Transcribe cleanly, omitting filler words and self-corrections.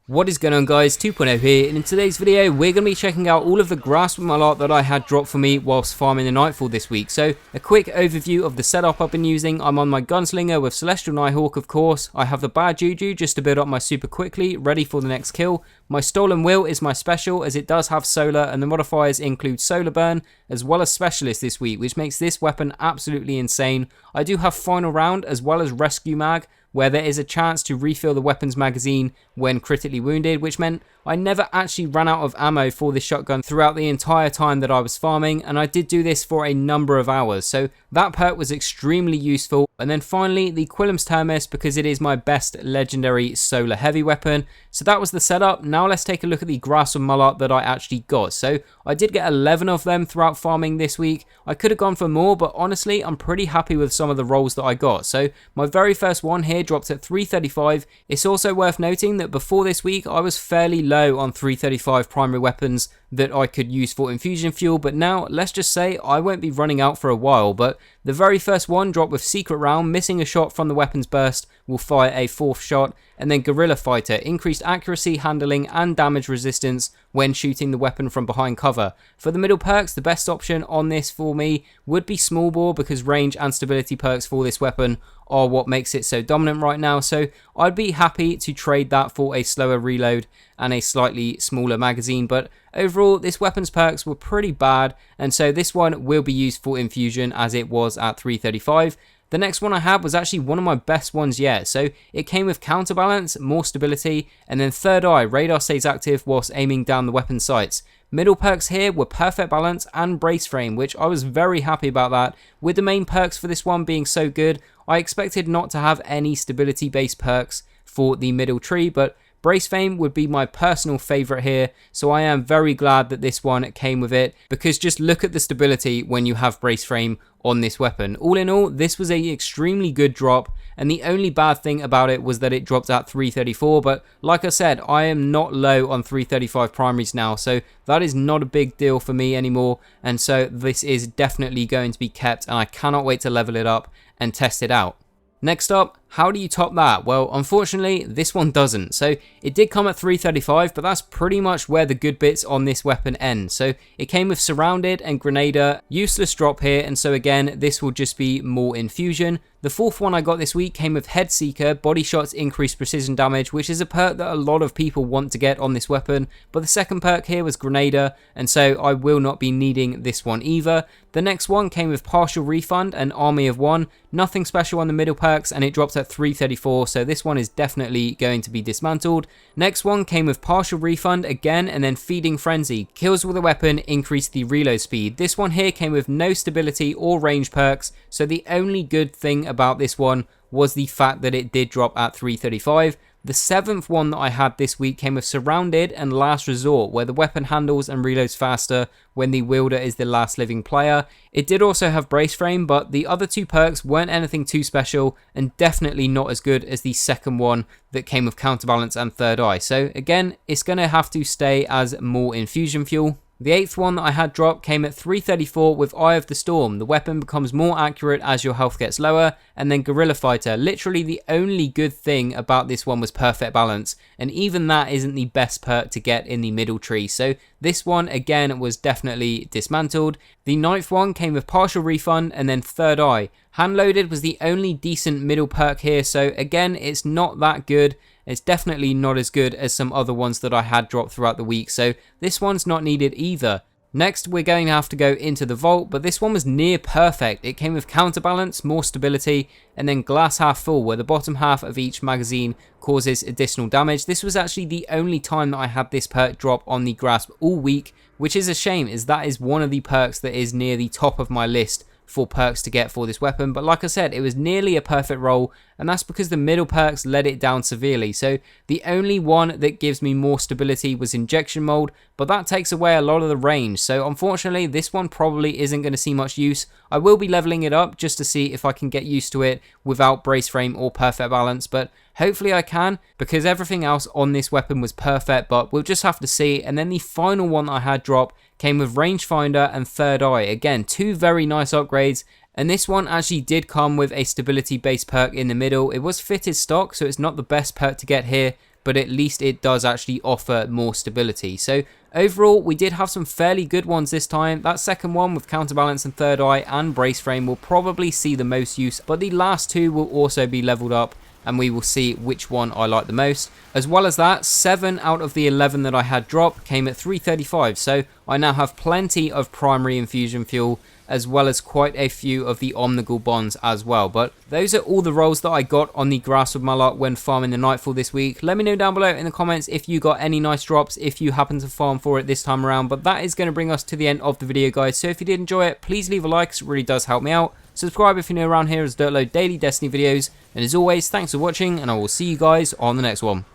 What is going on, guys? 2.0 here, and in today's video we're going to be checking out all of the Grasp of Malok that I had dropped for me whilst farming the Nightfall this week. So a quick overview of the setup I've been using. I'm on my Gunslinger with Celestial Nighthawk, of course. I have the Bad Juju just to build up my super quickly, ready for the next kill. My Stolen Will is my special, as it does have solar, and the modifiers include solar burn as well as specialist this week, which makes this weapon absolutely insane. I do have final round as well as rescue mag, where there is a chance to refill the weapons magazine when critically wounded, which meant I never actually ran out of ammo for this shotgun throughout the entire time that I was farming, and I did do this for a number of hours, so that perk was extremely useful. And then finally the Quillam's Termis, because it is my best legendary solar heavy weapon. So that was the setup. Now let's take a look at the Grasp of Malok that I actually got. So I did get 11 of them throughout farming this week. I could have gone for more, but honestly I'm pretty happy with some of the rolls that I got. So my very first one here dropped at 335. It's also worth noting that before this week I was fairly low on 335 primary weapons that I could use for infusion fuel, but now let's just say I won't be running out for a while. But the very first one dropped with Secret Round, missing a shot from the weapons burst will fire a fourth shot, and then Guerrilla Fighter, increased accuracy, handling and damage resistance when shooting the weapon from behind cover. For the middle perks, the best option on this for me would be Small Bore, because range and stability perks for this weapon are what makes it so dominant right now, so I'd be happy to trade that for a slower reload and a slightly smaller magazine. But overall this weapon's perks were pretty bad, and so this one will be used for infusion as it was at 335. The next one I had was actually one of my best ones yet. So it came with counterbalance, more stability, and then third eye, radar stays active whilst aiming down the weapon sights. Middle perks here were perfect balance and brace frame, which I was very happy about that. With the main perks for this one being so good, I expected not to have any stability based perks for the middle tree, but brace frame would be my personal favorite here, so I am very glad that this one came with it, because just look at the stability when you have brace frame on this weapon. All in all, this was a extremely good drop, and the only bad thing about it was that it dropped at 334, but like I said, I am not low on 335 primaries now, so that is not a big deal for me anymore, and so this is definitely going to be kept, and I cannot wait to level it up and test it out. Next up, how do you top that? Well, unfortunately, this one doesn't. So it did come at 335, but that's pretty much where the good bits on this weapon end. So it came with Surrounded and Grenadier, useless drop here, and so again, this will just be more infusion. The fourth one I got this week came with Head Seeker, body shots increase precision damage, which is a perk that a lot of people want to get on this weapon, but the second perk here was Grenadier, and so I will not be needing this one either. The next one came with Partial Refund and Army of One, nothing special on the middle perks, and it dropped at 334, so this one is definitely going to be dismantled. Next one came with Partial Refund again, and then Feeding Frenzy, kills with a weapon increase the reload speed. This one here came with no stability or range perks, so the only good thing about this one was the fact that it did drop at 335. The seventh one that I had this week came with Surrounded and Last Resort, where the weapon handles and reloads faster when the wielder is the last living player. It did also have Brace Frame, but the other two perks weren't anything too special, and definitely not as good as the second one that came with Counterbalance and Third Eye. So again, it's going to have to stay as more infusion fuel. The eighth one that I had drop came at 334 with Eye of the Storm. The weapon becomes more accurate as your health gets lower, and then Guerrilla Fighter. Literally the only good thing about this one was perfect balance, and even that isn't the best perk to get in the middle tree, so this one again was definitely dismantled. The ninth one came with Partial Refund and then Third Eye. Hand Loaded was the only decent middle perk here, so again it's not that good. It's definitely not as good as some other ones that I had dropped throughout the week, so this one's not needed either. Next, we're going to have to go into the Vault, but this one was near perfect. It came with Counterbalance, more stability, and then Glass Half Full, where the bottom half of each magazine causes additional damage. This was actually the only time that I had this perk drop on the Grasp all week, which is a shame, as that is one of the perks that is near the top of my list for perks to get for this weapon. But like I said, it was nearly a perfect roll, and that's because the middle perks let it down severely. So the only one that gives me more stability was Injection Mold, but that takes away a lot of the range, so unfortunately this one probably isn't going to see much use. I will be leveling it up just to see if I can get used to it without Brace Frame or Perfect Balance, but hopefully I can, because everything else on this weapon was perfect, but we'll just have to see. And then the final one I had drop came with Rangefinder and Third Eye. Again, two very nice upgrades, and this one actually did come with a stability based perk in the middle. It was fitted stock, so it's not the best perk to get here, but at least it does actually offer more stability. So overall, we did have some fairly good ones this time. That second one with Counterbalance and Third Eye and Brace Frame will probably see the most use, but the last two will also be leveled up, and we will see which one I like the most. As well as that, 7 out of the 11 that I had drop came at 335, so I now have plenty of primary infusion fuel, as well as quite a few of the Omnigul bonds as well. But those are all the rolls that I got on the Grasp of Malok when farming the Nightfall this week. Let me know down below in the comments if you got any nice drops, if you happen to farm for it this time around. But that is going to bring us to the end of the video, guys. So if you did enjoy it, please leave a like, 'cause it really does help me out. Subscribe if you're new around here, as I upload daily Destiny videos. And as always, thanks for watching, and I will see you guys on the next one.